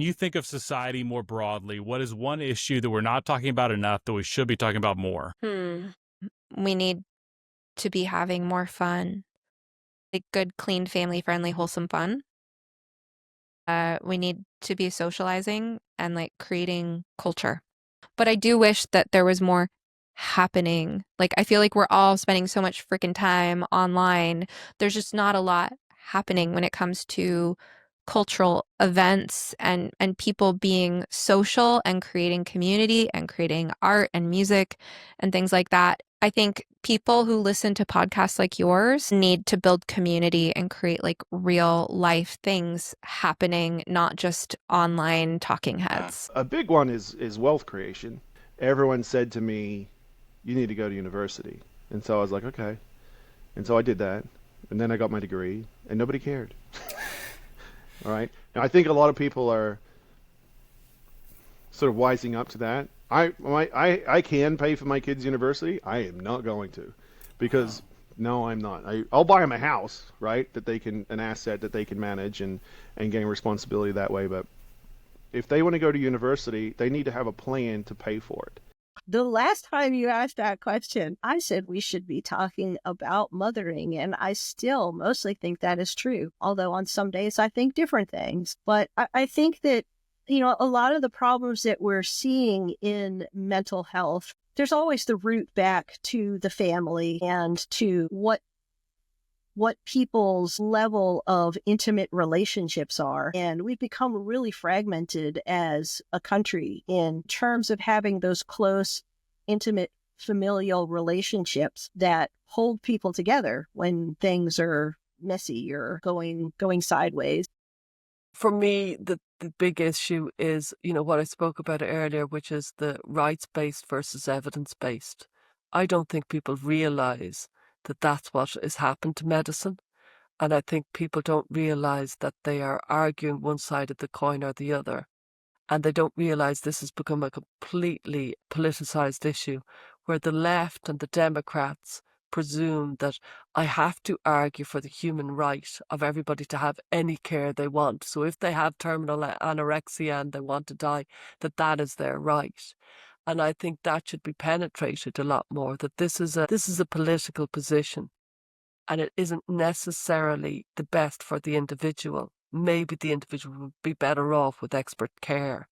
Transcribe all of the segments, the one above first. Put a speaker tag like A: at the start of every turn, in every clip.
A: you think of society more broadly, what is one issue that we're not talking about enough that we should be talking about more?
B: We need to be having more fun, like good, clean, family-friendly, wholesome fun. We need to be socializing and like creating culture. But I do wish that there was more happening. Like, I feel like we're all spending so much freaking time online. There's just not a lot happening when it comes to cultural events and people being social and creating community and creating art and music and things like that. I think people who listen to podcasts like yours need to build community and create like real life things happening, not just online talking heads.
C: A big one is wealth creation. Everyone said to me, you need to go to university. And so I was like, okay. And so I did that. And then I got my degree, and nobody cared. All right. Now, I think a lot of people are sort of wising up to that. I can pay for my kids' university. I am not going to, because no, I'm not. I'll buy them a house, right? An asset that they can manage and gain responsibility that way. But if they want to go to university, they need to have a plan to pay for it.
D: The last time you asked that question, I said we should be talking about mothering, and I still mostly think that is true. Although on some days I think different things. But I think that, a lot of the problems that we're seeing in mental health, there's always the root back to the family and to what people's level of intimate relationships are. And we've become really fragmented as a country in terms of having those close, intimate, familial relationships that hold people together when things are messy or going sideways.
E: For me, the big issue is, what I spoke about earlier, which is the rights-based versus evidence-based. I don't think people realize that that's what has happened to medicine. And I think people don't realize that they are arguing one side of the coin or the other. And they don't realize this has become a completely politicized issue where the left and the Democrats presume that I have to argue for the human right of everybody to have any care they want. So if they have terminal anorexia and they want to die, that is their right. And I think that should be penetrated a lot more, that this is a political position and it isn't necessarily the best for the individual. Maybe the individual would be better off with expert care.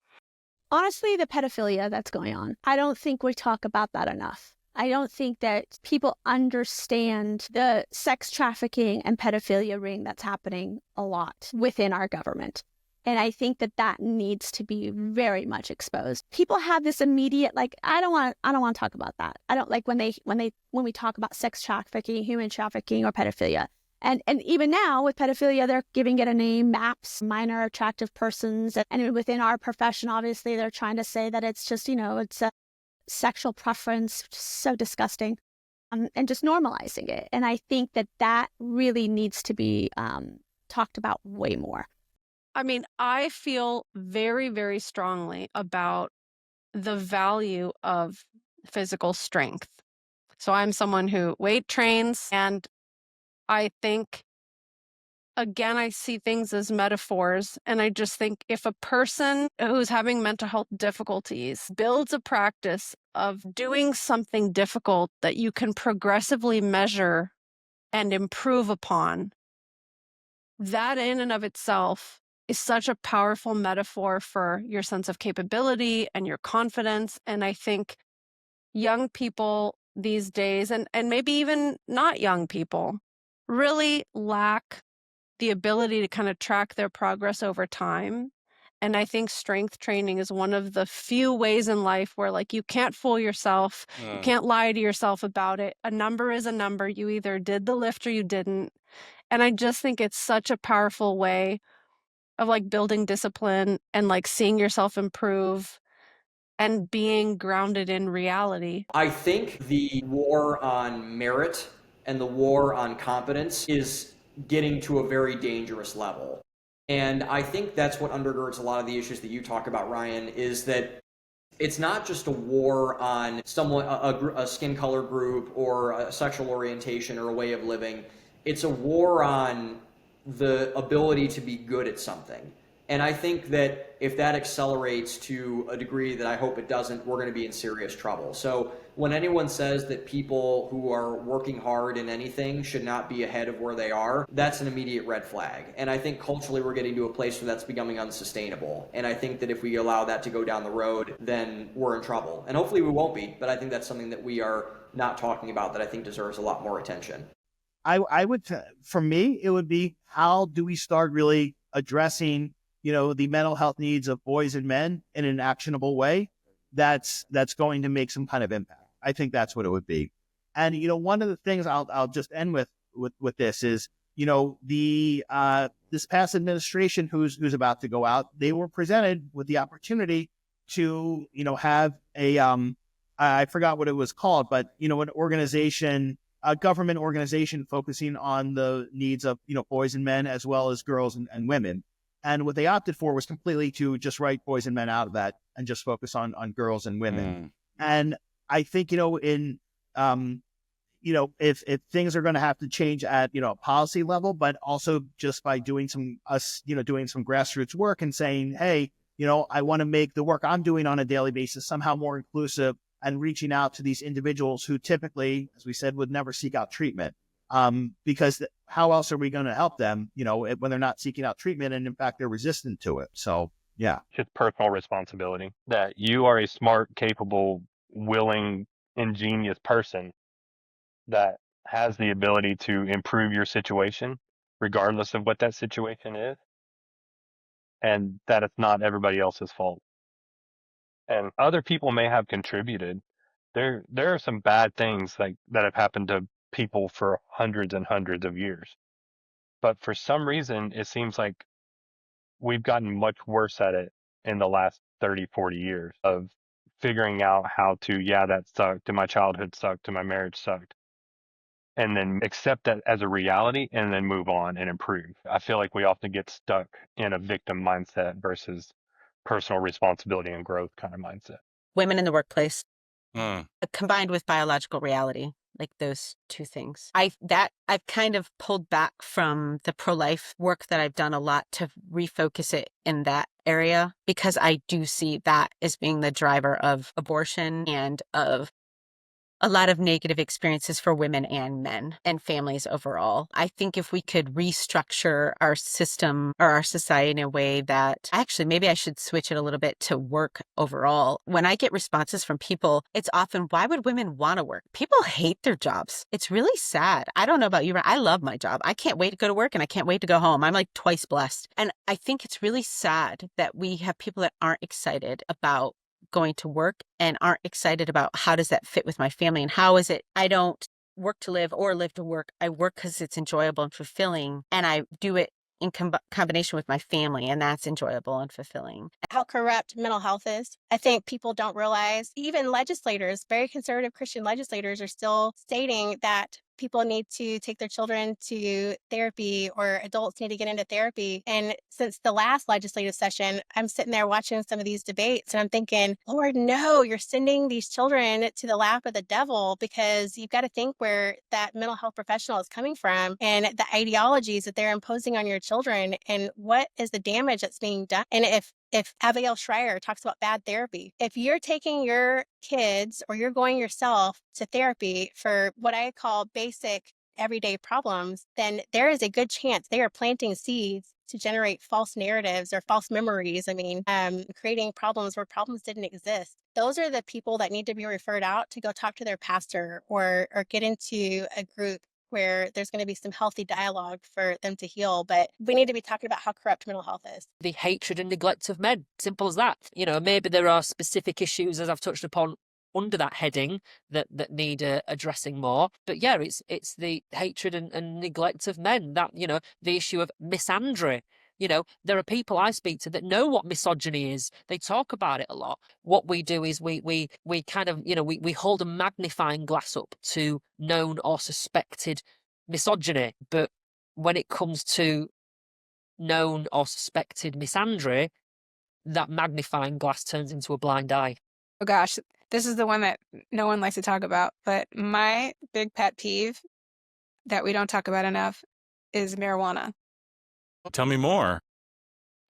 F: Honestly, the pedophilia that's going on, I don't think we talk about that enough. I don't think that people understand the sex trafficking and pedophilia ring that's happening a lot within our government. And I think that needs to be very much exposed. People have this immediate, I don't want to talk about that. I don't like when we talk about sex trafficking, human trafficking, or pedophilia. And even now with pedophilia, they're giving it a name, MAPS, minor attractive persons. And within our profession, obviously, they're trying to say that it's just, it's a sexual preference, so disgusting, and just normalizing it. And I think that really needs to be talked about way more.
G: I mean, I feel very, very strongly about the value of physical strength. So I'm someone who weight trains, and I think, again, I see things as metaphors. And I just think if a person who's having mental health difficulties builds a practice of doing something difficult that you can progressively measure and improve upon, that in and of itself is such a powerful metaphor for your sense of capability and your confidence. And I think young people these days, and maybe even not young people, really lack the ability to kind of track their progress over time. And I think strength training is one of the few ways in life where you can't fool yourself. You can't lie to yourself about it. A number is a number. You either did the lift or you didn't. And I just think it's such a powerful way of building discipline and seeing yourself improve and being grounded in reality.
H: I think the war on merit and the war on competence is getting to a very dangerous level. And I think that's what undergirds a lot of the issues that you talk about, Ryan, is that it's not just a war on someone, a skin color group or a sexual orientation or a way of living. It's a war on the ability to be good at something. And I think that if that accelerates to a degree that I hope it doesn't, we're going to be in serious trouble. So when anyone says that people who are working hard in anything should not be ahead of where they are, that's an immediate red flag. And I think culturally we're getting to a place where that's becoming unsustainable. And I think that if we allow that to go down the road, then we're in trouble. And hopefully we won't be, but I think that's something that we are not talking about that I think deserves a lot more attention.
I: I would, for me, it would be, how do we start really addressing, the mental health needs of boys and men in an actionable way that's going to make some kind of impact. I think that's what it would be. And, one of the things I'll just end with this is, the this past administration who's about to go out, they were presented with the opportunity to, have a, I forgot what it was called, but, an organization, a government organization focusing on the needs of, boys and men, as well as girls and women. And what they opted for was completely to just write boys and men out of that and just focus on girls and women. And I think, if things are going to have to change at, policy level, but also just by doing some grassroots work and saying, hey, I want to make the work I'm doing on a daily basis somehow more inclusive, and reaching out to these individuals who typically, as we said, would never seek out treatment. Because how else are we going to help them, when they're not seeking out treatment and in fact they're resistant to it? So, yeah.
J: Just personal responsibility that you are a smart, capable, willing, ingenious person that has the ability to improve your situation, regardless of what that situation is, and that it's not everybody else's fault. And other people may have contributed. There are some bad things that have happened to people for hundreds and hundreds of years. But for some reason, it seems like we've gotten much worse at it in the last 30, 40 years of figuring out how to, that sucked, and my childhood sucked, and my marriage sucked, and then accept that as a reality and then move on and improve. I feel like we often get stuck in a victim mindset versus personal responsibility and growth kind of mindset.
K: Women in the workplace combined with biological reality, like those two things. I've kind of pulled back from the pro-life work that I've done a lot to refocus it in that area, because I do see that as being the driver of abortion and of a lot of negative experiences for women and men and families overall. I think if we could restructure our system or our society in a way that, actually, maybe I should switch it a little bit to work overall. When I get responses from people, it's often, why would women want to work? People hate their jobs. It's really sad. I don't know about you, but I love my job. I can't wait to go to work and I can't wait to go home. I'm like twice blessed. And I think it's really sad that we have people that aren't excited about going to work and aren't excited about, how does that fit with my family, and how is it I don't work to live or live to work. I work because it's enjoyable and fulfilling, and I do it in combination with my family, and that's enjoyable and fulfilling.
F: How corrupt mental health is. I think people don't realize, even legislators, very conservative Christian legislators, are still stating that people need to take their children to therapy, or adults need to get into therapy. And since the last legislative session, I'm sitting there watching some of these debates and I'm thinking, Lord, no, you're sending these children to the lap of the devil, because you've got to think where that mental health professional is coming from and the ideologies that they're imposing on your children, and what is the damage that's being done. And if Abigail Schreier talks about bad therapy, if you're taking your kids or you're going yourself to therapy for what I call basic everyday problems, then there is a good chance they are planting seeds to generate false narratives or false memories. Creating problems where problems didn't exist. Those are the people that need to be referred out to go talk to their pastor or get into a group where there's going to be some healthy dialogue for them to heal. But we need to be talking about how corrupt mental health is.
L: The hatred and neglect of men. Simple as that. Maybe there are specific issues, as I've touched upon, under that heading that need addressing more. But yeah, it's the hatred and neglect of men. That, the issue of misandry. There are people I speak to that know what misogyny is. They talk about it a lot. What we do is we kind of, we hold a magnifying glass up to known or suspected misogyny. But when it comes to known or suspected misandry, that magnifying glass turns into a blind eye.
M: Oh gosh, this is the one that no one likes to talk about. But my big pet peeve that we don't talk about enough is marijuana.
A: Tell me more.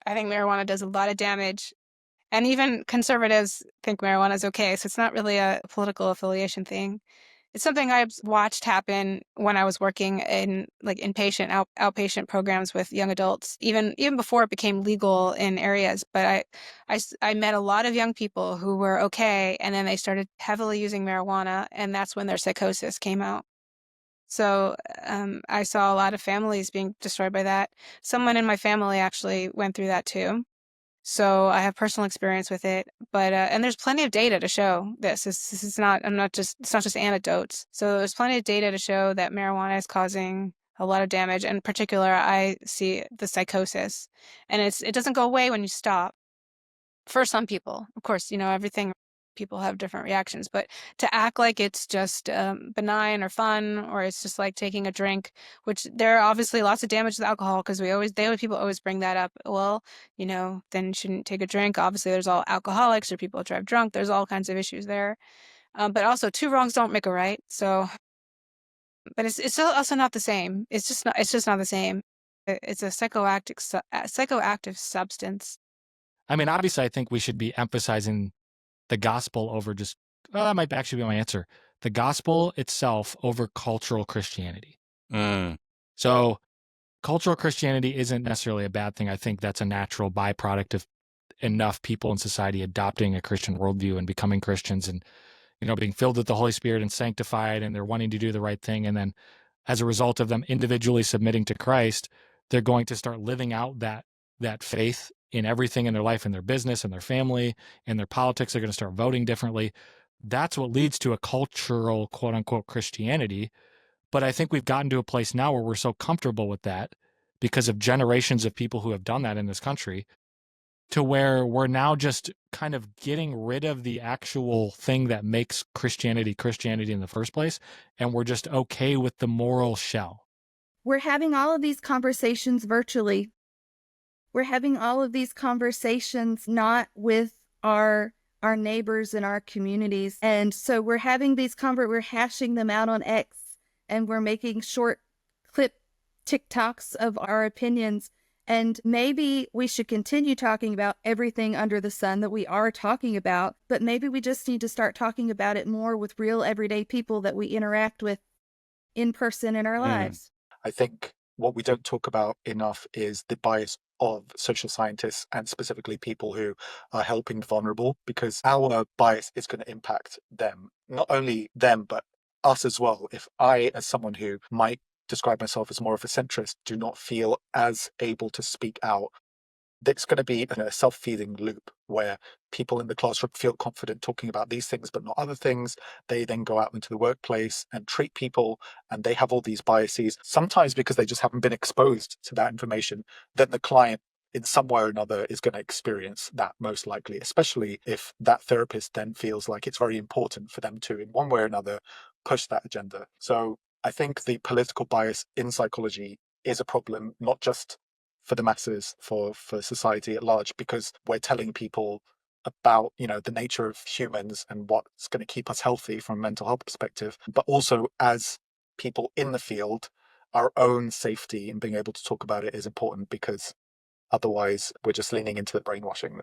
M: I think marijuana does a lot of damage. And even conservatives think marijuana is okay. So it's not really a political affiliation thing. It's something I've watched happen when I was working in outpatient programs with young adults, even before it became legal in areas. But I met a lot of young people who were okay, and then they started heavily using marijuana, and that's when their psychosis came out. So I saw a lot of families being destroyed by that. Someone in my family actually went through that too. So I have personal experience with it, but and there's plenty of data to show this. This is not. It's not just anecdotes. So there's plenty of data to show that marijuana is causing a lot of damage. In particular, I see the psychosis, and it doesn't go away when you stop. For some people, of course, everything. People have different reactions, but to act like it's just benign or fun, or it's just like taking a drink, which there are obviously lots of damage with alcohol, because people always bring that up. Well, then you shouldn't take a drink. Obviously, there's all alcoholics or people who drive drunk. There's all kinds of issues there. But also, two wrongs don't make a right. So, but it's also not the same. It's just not the same. It's a psychoactive substance.
N: I mean, obviously, I think we should be emphasizing the gospel over just, well, that might actually be my answer. The gospel itself over cultural Christianity. So cultural Christianity isn't necessarily a bad thing. I think that's a natural byproduct of enough people in society adopting a Christian worldview and becoming Christians and, being filled with the Holy Spirit and sanctified, and they're wanting to do the right thing. And then as a result of them individually submitting to Christ, they're going to start living out that faith in everything in their life, in their business, in their family, in their politics. They're going to start voting differently. That's what leads to a cultural, quote unquote, Christianity. But I think we've gotten to a place now where we're so comfortable with that because of generations of people who have done that in this country, to where we're now just kind of getting rid of the actual thing that makes Christianity Christianity in the first place. And we're just okay with the moral shell.
O: We're having all of these conversations virtually. We're having all of these conversations not with our neighbors and our communities. And so we're having these we're hashing them out on X, and we're making short clip TikToks of our opinions. And maybe we should continue talking about everything under the sun that we are talking about, but maybe we just need to start talking about it more with real everyday people that we interact with in person in our lives.
P: I think what we don't talk about enough is the bias of social scientists, and specifically people who are helping the vulnerable, because our bias is going to impact them, not only them, but us as well. If I, as someone who might describe myself as more of a centrist, do not feel as able to speak out, it's going to be a self-feeding loop where people in the classroom feel confident talking about these things but not other things. They then go out into the workplace and treat people, and they have all these biases, sometimes because they just haven't been exposed to that information. Then the client, in some way or another, is going to experience that, most likely, especially if that therapist then feels like it's very important for them to, in one way or another, push that agenda. So I think the political bias in psychology is a problem, not just for the masses, for society at large, because we're telling people about, the nature of humans and what's going to keep us healthy from a mental health perspective, but also as people in the field, our own safety and being able to talk about it is important, because otherwise we're just leaning into the brainwashing.